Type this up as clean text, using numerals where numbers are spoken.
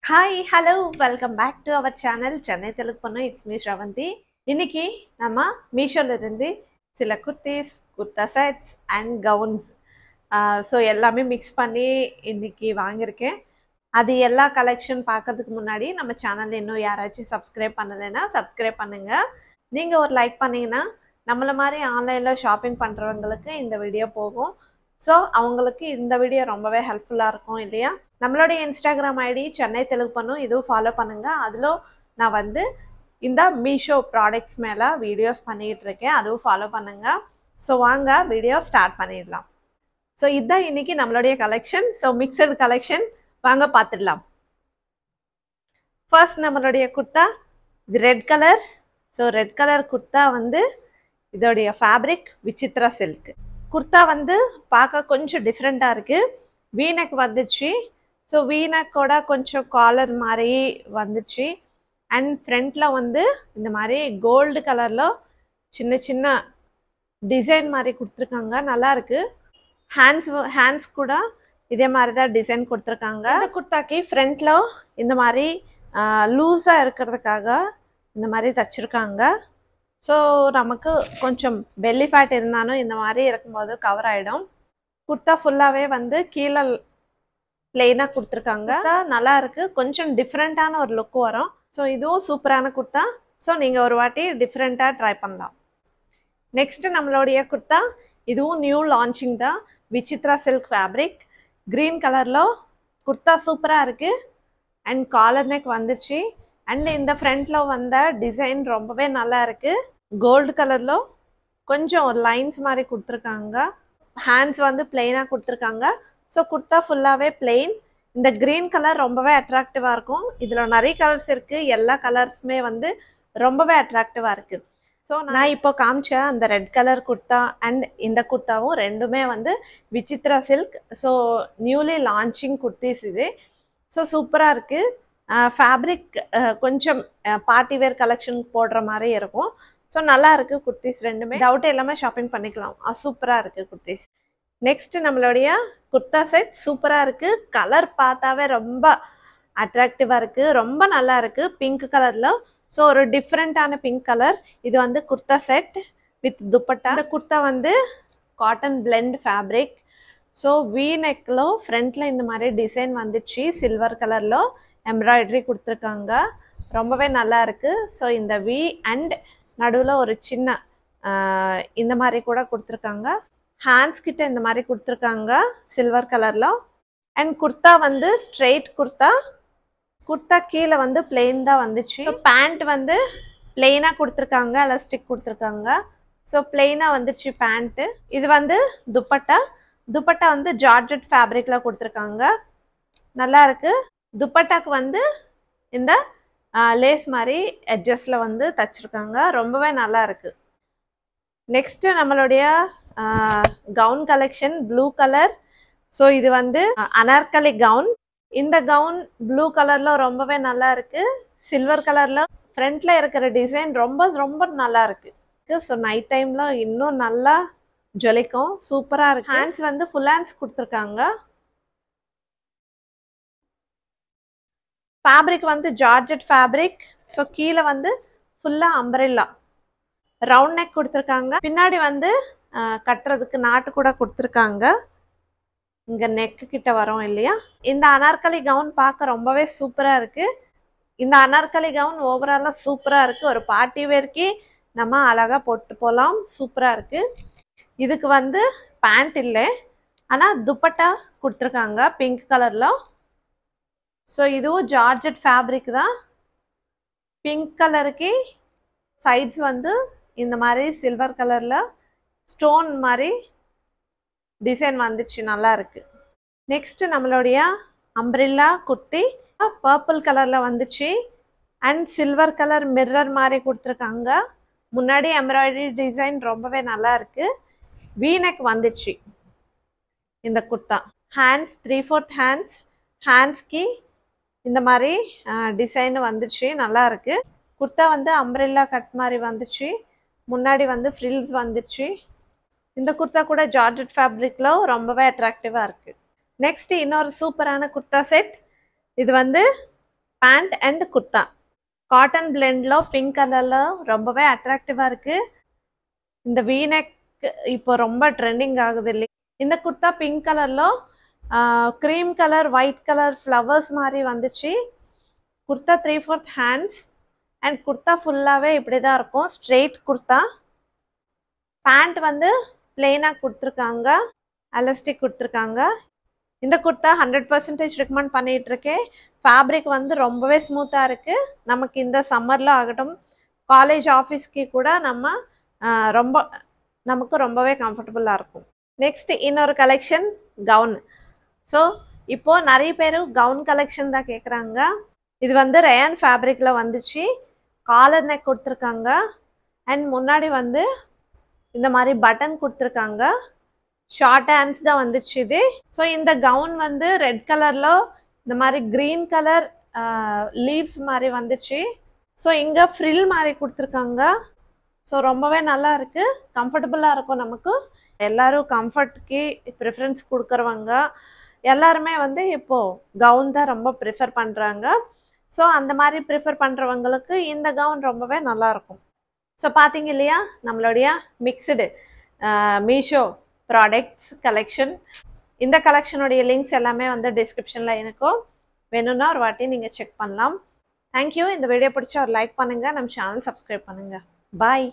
Hi, hello, welcome back to our channel Chennai Telugu Pannu. It's me Shravanti. இன்னைக்கு நம்ம மீஷோல இருந்து சில kurtis, kurta sets and gowns so எல்லாமே மிக்ஸ் பண்ணி இன்னைக்கு வாங்கியிருக்கேன். அது எல்லா கலெக்ஷன் பார்க்கறதுக்கு முன்னாடி நம்ம சேனல் இன்னும் யாராச்சும் சப்ஸ்கிரைப் பண்ணலைன்னா சப்ஸ்கிரைப் பண்ணுங்க. நீங்கள் ஒரு லைக் பண்ணீங்கன்னா நம்மள மாதிரி ஆன்லைனில் ஷாப்பிங் பண்ணுறவங்களுக்கு இந்த வீடியோ போகும். ஸோ அவங்களுக்கு இந்த வீடியோ ரொம்பவே ஹெல்ப்ஃபுல்லாக இருக்கும் இல்லையா? நம்மளுடைய இன்ஸ்டாகிராம் ஐடி சென்னை தெலுங்கு பண்ணு, இதுவும் ஃபாலோ பண்ணுங்கள். அதில் நான் வந்து இந்த மீஷோ ப்ராடக்ட்ஸ் மேலே வீடியோஸ் பண்ணிகிட்டு இருக்கேன், அதுவும் ஃபாலோ பண்ணுங்கள். ஸோ வாங்க வீடியோ ஸ்டார்ட் பண்ணிடலாம். ஸோ இதுதான் இன்னைக்கு நம்மளுடைய கலெக்ஷன். ஸோ மிக்சடு கலெக்ஷன் வாங்க பார்த்துடலாம். ஃபர்ஸ்ட் நம்மளுடைய குர்த்தா இது red colour. So red colour kurta வந்து இதோடைய ஃபேப்ரிக் விசித்ரா சில்க். குர்த்தா வந்து பார்க்க கொஞ்சம் டிஃப்ரெண்ட்டாக இருக்குது. வீனக் வந்துச்சு. ஸோ வீனக்கோட கொஞ்சம் காலர் மாதிரி வந்துச்சு. அண்ட் ஃப்ரண்ட்டில் வந்து இந்த மாதிரி கோல்டு கலரில் சின்ன சின்ன டிசைன் மாதிரி கொடுத்துருக்காங்க, நல்லா இருக்கு. ஹேண்ட்ஸ் கூட இதே மாதிரி தான் டிசைன் கொடுத்துருக்காங்க. இந்த குர்த்தாக்கு ஃப்ரண்ட்டில் இந்த மாதிரி லூஸாக இருக்கிறதுக்காக இந்த மாதிரி தச்சிருக்காங்க. ஸோ நமக்கு கொஞ்சம் பெல்லி ஃபேட் இருந்தாலும் இந்த மாதிரி இருக்கும்போது கவர் ஆகிடும். குர்த்தா ஃபுல்லாகவே வந்து கீழே பிளெயினாக கொடுத்துருக்காங்க, நல்லா இருக்கு. கொஞ்சம் டிஃப்ரெண்ட்டான ஒரு லுக் வரும். ஸோ இதுவும் சூப்பரான குர்த்தா. ஸோ நீங்கள் ஒரு வாட்டி டிஃப்ரெண்ட்டாக ட்ரை பண்ணலாம். நெக்ஸ்ட்டு நம்மளுடைய குர்த்தா இதுவும் நியூ லான்ச்சிங் தான். விசித்ரா சில்க் ஃபேப்ரிக் க்ரீன் கலரில் குர்த்தா சூப்பராக இருக்குது. அண்ட் காலர் நெக் வந்துச்சு. அண்ட் இந்த ஃப்ரண்ட்டில் வந்த டிசைன் ரொம்பவே நல்லா இருக்குது. கோல்டு கலரில் கொஞ்சம் ஒரு லைன்ஸ் மாதிரி கொடுத்துருக்காங்க. ஹேண்ட்ஸ் வந்து பிளெயினாக கொடுத்துருக்காங்க. ஸோ குர்த்தா ஃபுல்லாகவே பிளெயின். இந்த க்ரீன் கலர் ரொம்பவே அட்ராக்டிவாக இருக்கும். இதில் நிறைய கலர்ஸ் இருக்குது, எல்லா கலர்ஸுமே வந்து ரொம்பவே அட்ராக்டிவாக இருக்குது. ஸோ நான் இப்போ காமிச்ச அந்த ரெட் கலர் குர்த்தா அண்ட் இந்த குர்த்தாவும் ரெண்டுமே வந்து Vichitra silk. So newly launching kurtis இது. ஸோ சூப்பராக இருக்குது. ஃபேப்ரிக் கொஞ்சம் பார்ட்டி வேர் கலெக்ஷன் போடுற மாதிரி இருக்கும். ஸோ நல்லா இருக்குது குர்த்திஸ் ரெண்டுமே. டவுட் எல்லாமே ஷாப்பிங் பண்ணிக்கலாம். சூப்பராக இருக்குது குர்த்திஸ். நெக்ஸ்ட் நம்மளுடைய குர்த்தா செட் சூப்பராக இருக்குது. கலர் பார்த்தாவே ரொம்ப அட்ராக்டிவாக இருக்குது, ரொம்ப நல்லா இருக்குது. பிங்க் கலரில், ஸோ ஒரு டிஃப்ரெண்ட்டான பிங்க் கலர். இது வந்து குர்த்தா செட் வித் துப்பட்டா. இந்த குர்த்தா வந்து cotton blend fabric. So V நெக்கில் ஃப்ரண்ட்டில் இந்த மாதிரி டிசைன் வந்துச்சு. சில்வர் கலரில் எம்ப்ராய்டரி கொடுத்துருக்காங்க, ரொம்பவே நல்லா இருக்குது. ஸோ இந்த வி அண்ட் நடுவில் ஒரு சின்ன இந்த மாதிரி கூட கொடுத்துருக்காங்க. ஹேண்ட்ஸ் கிட்ட இந்த மாதிரி கொடுத்துருக்காங்க சில்வர் கலரில். அண்ட் குர்த்தா வந்து ஸ்ட்ரெயிட் குர்த்தா. குர்த்தா கீழே வந்து பிளெயின் தான் வந்துச்சு. ஸோ பேண்ட் வந்து பிளெயினாக கொடுத்துருக்காங்க, எலாஸ்டிக் கொடுத்துருக்காங்க. ஸோ பிளெயினாக வந்துச்சு பேண்ட்டு. இது வந்து துப்பட்டா. துப்பட்டா வந்து ஜார்ஜெட் ஃபேப்ரிக்கில் கொடுத்துருக்காங்க, நல்லா இருக்குது. துப்பட்டாக்கு வந்து இந்த லேஸ் மாதிரி எட்ஜஸில் வந்து தச்சிருக்காங்க, ரொம்பவே நல்லா இருக்குது. நெக்ஸ்ட்டு நம்மளுடைய gown collection blue colour. So இது வந்து அனார்கலி கவுன். இந்த கவுன் ப்ளூ கலரில் ரொம்பவே நல்லா இருக்குது. சில்வர் கலரில் ஃப்ரண்ட்டில் இருக்கிற டிசைன் ரொம்ப ரொம்ப நல்லா இருக்குது. ஸோ நைட் டைமில் இன்னும் நல்லா ஜொலிக்கும், சூப்பராக இருக்குது. ஹேண்ட்ஸ் வந்து ஃபுல் ஹேண்ட்ஸ் கொடுத்துருக்காங்க. ஃபேப்ரிக் வந்து ஜார்ஜெட் ஃபேப்ரிக். ஸோ கீழே வந்து ஃபுல்லாக அம்பரெல்லா ரவுண்ட் நெக் கொடுத்துருக்காங்க. பின்னாடி வந்து கட்டுறதுக்கு நாட்டு கூட கொடுத்துருக்காங்க. இங்கே நெக்கு கிட்ட வரும் இல்லையா? இந்த அனார்கலி கவுன் பார்க்க ரொம்பவே சூப்பராக இருக்குது. இந்த அனார்கலி கவுன் ஓவராலாக சூப்பராக இருக்குது. ஒரு பார்ட்டி வேர்க்கு நம்ம அழகாக போட்டு போகலாம், சூப்பராக இருக்குது. இதுக்கு வந்து பேண்ட் இல்லை, ஆனால் துப்பட்டா கொடுத்துருக்காங்க பிங்க் கலரில். ஸோ இதுவும் ஜார்ஜெட் ஃபேப்ரிக் தான். பிங்க் கலருக்கு சைட்ஸ் வந்து இந்த மாதிரி சில்வர் கலரில் ஸ்டோன் மாதிரி டிசைன் வந்துச்சு, நல்லா இருக்கு. நெக்ஸ்ட் நம்மளுடைய அம்ப்ரெல்லா குர்த்தி பர்பிள் கலரில் வந்துச்சு. அண்ட் சில்வர் கலர் மிரர் மாதிரி கொடுத்துருக்காங்க. முன்னாடி எம்ப்ராய்டரி டிசைன் ரொம்பவே நல்லா இருக்கு. வீனெக் வந்துச்சு இந்த குர்த்தா. Hands 3/4 hands. ஹேண்ட்ஸ்க்கு இந்த மாதிரி டிசைன் வந்துச்சு, நல்லா இருக்கு. குர்த்தா வந்து அம்ப்ரெல்லா கட் மாதிரி வந்துச்சு. முன்னாடி வந்து ஃப்ரில்ஸ் வந்துச்சு. இந்த குர்த்தா கூட ஜார்ஜெட் ஃபேப்ரிக்கில் ரொம்பவே அட்ராக்டிவாக இருக்குது. நெக்ஸ்ட் இன்னொரு சூப்பரான குர்த்தா செட். இது வந்து பேண்ட் அண்ட் குர்த்தா காட்டன் பிளெண்ட்ல பிங்க் கலர்ல ரொம்பவே அட்ராக்டிவா இருக்கு. இந்த வீநெக் இப்போ ரொம்ப ட்ரெண்டிங் ஆகுது இல்லை. இந்த குர்த்தா பிங்க் கலர்ல cream colour white colour flowers மாதிரி வந்துச்சு. குர்த்தா 3/4 ஹேண்ட்ஸ் அண்ட் குர்த்தா ஃபுல்லாகவே இப்படி தான் இருக்கும். ஸ்ட்ரெயிட் குர்த்தா. பேண்ட் வந்து பிளெயினாக கொடுத்துருக்காங்க, எலாஸ்டிக் கொடுத்துருக்காங்க. இந்த குர்த்தா 100% ரெக்கமெண்ட் பண்ணிட்டு இருக்கேன். ஃபேப்ரிக் வந்து ரொம்பவே ஸ்மூத்தாக இருக்குது. நமக்கு இந்த சம்மரில் ஆகட்டும், காலேஜ் ஆஃபீஸ்க்கு கூட நமக்கு ரொம்பவே கம்ஃபர்டபுளாக இருக்கும். நெக்ஸ்ட் இன்னொரு கலெக்ஷன் கவுன். ஸோ இப்போது நிறைய பேர் கவுன் கலெக்ஷன் தான் கேட்குறாங்க. இது வந்து ரயான் ஃபேப்ரிக்கில் வந்துச்சு. காலர் நெக் கொடுத்துருக்காங்க அண்ட் முன்னாடி வந்து இந்த மாதிரி பட்டன் கொடுத்துருக்காங்க. ஷார்ட் ஹேண்ட்ஸ் தான் வந்துச்சு இது. ஸோ இந்த கவுன் வந்து ரெட் கலரில் இந்த மாதிரி க்ரீன் கலர் லீவ்ஸ் மாதிரி வந்துச்சு. ஸோ இங்கே ஃப்ரில் மாதிரி கொடுத்துருக்காங்க. ஸோ ரொம்பவே நல்லா இருக்குது, கம்ஃபர்டபுளாக இருக்கும். நமக்கு எல்லோரும் கம்ஃபர்ட்டுக்கு ப்ரிஃபரன்ஸ் கொடுக்குறவங்க எல்லாருமே வந்து இப்போது கவுன் தான் ரொம்ப ப்ரிஃபர் பண்ணுறாங்க. ஸோ அந்த மாதிரி ப்ரிஃபர் பண்ணுறவங்களுக்கு இந்த கவுன் ரொம்பவே நல்லாயிருக்கும். ஸோ பார்த்தீங்க இல்லையா, நம்மளுடைய மிக்சடு மீஷோ ப்ராடக்ட்ஸ் கலெக்ஷன். இந்த கலெக்ஷனுடைய லிங்க்ஸ் எல்லாமே வந்து டிஸ்கிரிப்ஷனில் இருக்கும். வேணும்னா ஒரு வாட்டி நீங்கள் செக் பண்ணலாம். தேங்க்யூ. இந்த வீடியோ பிடிச்சா ஒரு லைக் பண்ணுங்கள், நம்ம சேனல் சப்ஸ்கிரைப் பண்ணுங்கள். பாய்.